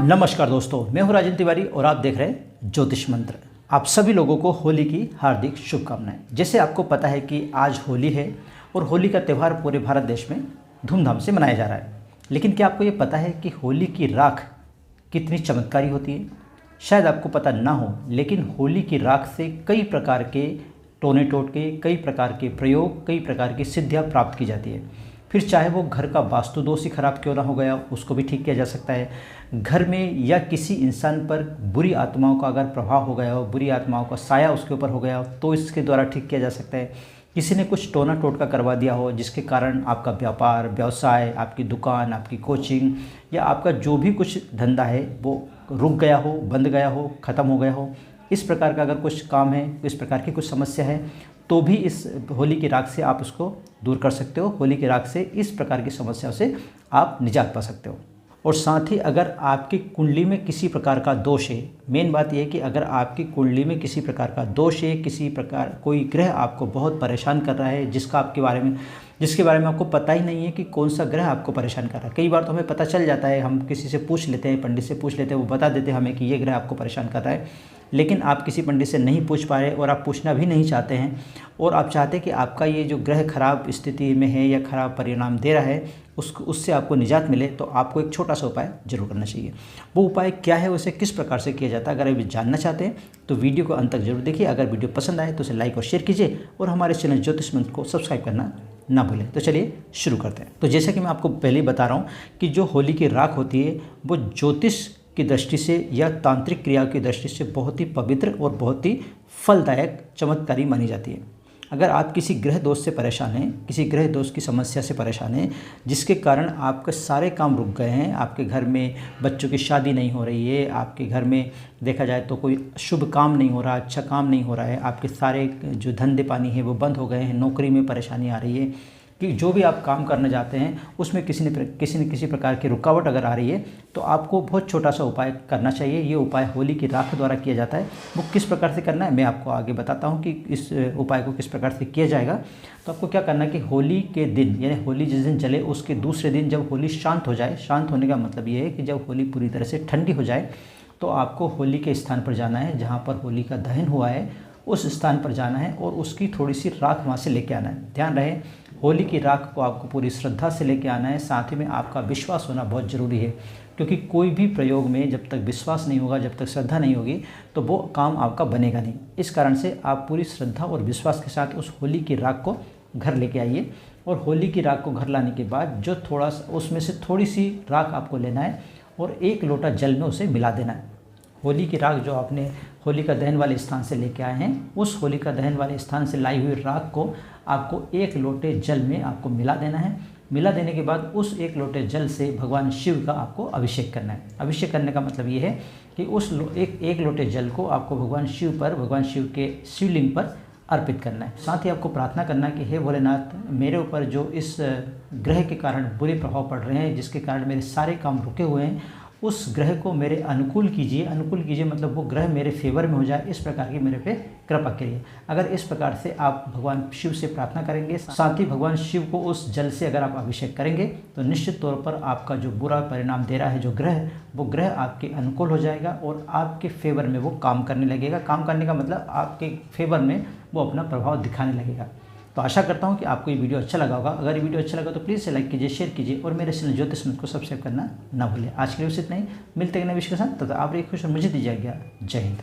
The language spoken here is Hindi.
नमस्कार दोस्तों, मैं हूं राजन तिवारी और आप देख रहे हैं ज्योतिष मंत्र। आप सभी लोगों को होली की हार्दिक शुभकामनाएं। जैसे आपको पता है कि आज होली है और होली का त्यौहार पूरे भारत देश में धूमधाम से मनाया जा रहा है। लेकिन क्या आपको ये पता है कि होली की राख कितनी चमत्कारी होती है? शायद आपको पता ना हो, लेकिन होली की राख से कई प्रकार के टोने टोटके, कई प्रकार के प्रयोग, कई प्रकार की सिद्धियाँ प्राप्त की जाती है। फिर चाहे वो घर का वास्तु दोष ही खराब क्यों ना हो गया, उसको भी ठीक किया जा सकता है। घर में या किसी इंसान पर बुरी आत्माओं का अगर प्रभाव हो गया हो, बुरी आत्माओं का साया उसके ऊपर हो गया हो, तो इसके द्वारा ठीक किया जा सकता है। किसी ने कुछ टोना टोटका करवा दिया हो जिसके कारण आपका व्यापार, व्यवसाय, आपकी दुकान, आपकी कोचिंग या आपका जो भी कुछ धंधा है वो रुक गया हो, बंद गया हो, ख़त्म हो गया हो, इस प्रकार का अगर कुछ काम है, इस प्रकार की कुछ समस्या है, तो भी इस होली की राख से आप उसको दूर कर सकते हो। होली की राख से इस प्रकार की समस्याओं से आप निजात पा सकते हो। और साथ ही अगर आपकी कुंडली में किसी प्रकार का दोष है, मेन बात यह है कि अगर आपकी कुंडली में किसी प्रकार का दोष है, किसी प्रकार कोई ग्रह आपको बहुत परेशान कर रहा है, जिसके बारे में आपको पता ही नहीं है कि कौन सा ग्रह आपको परेशान कर रहा है। कई बार तो हमें पता चल जाता है, हम किसी से पूछ लेते हैं, पंडित से पूछ लेते हैं, वो बता देते हैं हमें कि ये ग्रह आपको परेशान कर रहा है। लेकिन आप किसी पंडित से नहीं पूछ पा रहे और आप पूछना भी नहीं चाहते हैं और आप चाहते हैं कि आपका ये जो ग्रह खराब स्थिति में है या खराब परिणाम दे रहा है उससे आपको निजात मिले, तो आपको एक छोटा सा उपाय जरूर करना चाहिए। वो उपाय क्या है, उसे किस प्रकार से किया जाता है, अगर आप जानना चाहते हैं तो वीडियो को अंत तक जरूर देखिए। अगर वीडियो पसंद आए तो उसे लाइक और शेयर कीजिए और हमारे चैनल ज्योतिष मंत्र को सब्सक्राइब करना ना भूलें। तो चलिए शुरू करते हैं। तो जैसा कि मैं आपको पहले ही बता रहा हूँ कि जो होली की राख होती है वो ज्योतिष की दृष्टि से या तांत्रिक क्रियाओं की दृष्टि से बहुत ही पवित्र और बहुत ही फलदायक, चमत्कारी मानी जाती है। अगर आप किसी ग्रह दोष से परेशान हैं, किसी ग्रह दोष की समस्या से परेशान हैं, जिसके कारण आपके सारे काम रुक गए हैं, आपके घर में बच्चों की शादी नहीं हो रही है, आपके घर में देखा जाए तो कोई शुभ काम नहीं हो रहा, अच्छा काम नहीं हो रहा है, आपके सारे जो धंधे पानी है वो बंद हो गए हैं, नौकरी में परेशानी आ रही है, कि जो भी आप काम करने जाते हैं उसमें किसी न किसी प्रकार की रुकावट अगर आ रही है, तो आपको बहुत छोटा सा उपाय करना चाहिए। ये उपाय होली की राख द्वारा किया जाता है। वो किस प्रकार से करना है मैं आपको आगे बताता हूँ कि इस उपाय को किस प्रकार से किया जाएगा। तो आपको क्या करना है कि होली के दिन, यानी होली जिस दिन जले उसके दूसरे दिन जब होली शांत हो जाए, शांत होने का मतलब ये है कि जब होली पूरी तरह से ठंडी हो जाए, तो आपको होली के स्थान पर जाना है जहाँ पर होली का दहन हुआ है, उस स्थान पर जाना है और उसकी थोड़ी सी राख वहाँ से लेके आना है। ध्यान रहे, होली की राख को आपको पूरी श्रद्धा से लेके आना है। साथ ही में आपका विश्वास होना बहुत ज़रूरी है, क्योंकि कोई भी प्रयोग में जब तक विश्वास नहीं होगा, जब तक श्रद्धा नहीं होगी, तो वो काम आपका बनेगा नहीं। इस कारण से आप पूरी श्रद्धा और विश्वास के साथ उस होली की राख को घर लेके आइए। और होली की राख को घर लाने के बाद जो थोड़ा सा उसमें से थोड़ी सी राख आपको लेना है और 1 लोटा जल में उसे मिला देना है। होली की राख जो आपने होली का दहन वाले स्थान से लेके आए हैं, उस होली का दहन वाले स्थान से लाई हुई राख को आपको 1 लोटे जल में आपको मिला देना है। मिला देने के बाद उस 1 लोटे जल से भगवान शिव का आपको अभिषेक करना है। अभिषेक करने का मतलब ये है कि उस एक लोटे जल को आपको भगवान शिव के शिवलिंग पर अर्पित करना है। साथ ही आपको प्रार्थना करना कि हे भोलेनाथ, मेरे ऊपर जो इस ग्रह के कारण बुरे प्रभाव पड़ रहे हैं, जिसके कारण मेरे सारे काम रुके हुए हैं, उस ग्रह को मेरे अनुकूल कीजिए। अनुकूल कीजिए मतलब वो ग्रह मेरे फेवर में हो जाए, इस प्रकार की मेरे पे कृपा करिए। अगर इस प्रकार से आप भगवान शिव से प्रार्थना करेंगे, साथ ही भगवान शिव को उस जल से अगर आप अभिषेक करेंगे, तो निश्चित तौर पर आपका जो बुरा परिणाम दे रहा है जो ग्रह, वो ग्रह आपके अनुकूल हो जाएगा और आपके फेवर में वो काम करने लगेगा। काम करने का मतलब आपके फेवर में वो अपना प्रभाव दिखाने लगेगा। तो आशा करता हूँ कि आपको ये वीडियो अच्छा लगा होगा। अगर ये वीडियो अच्छा लगा तो प्लीज़ से लाइक कीजिए, शेयर कीजिए और मेरे चैनल ज्योतिष मंत्र को सब्सक्राइब करना ना भूलें। आज के लिए बस इतना ही, मिलते हैं नए विषय के साथ। तथा आप रहिए खुश और मुझे दीजिए आज्ञा। जय हिंद।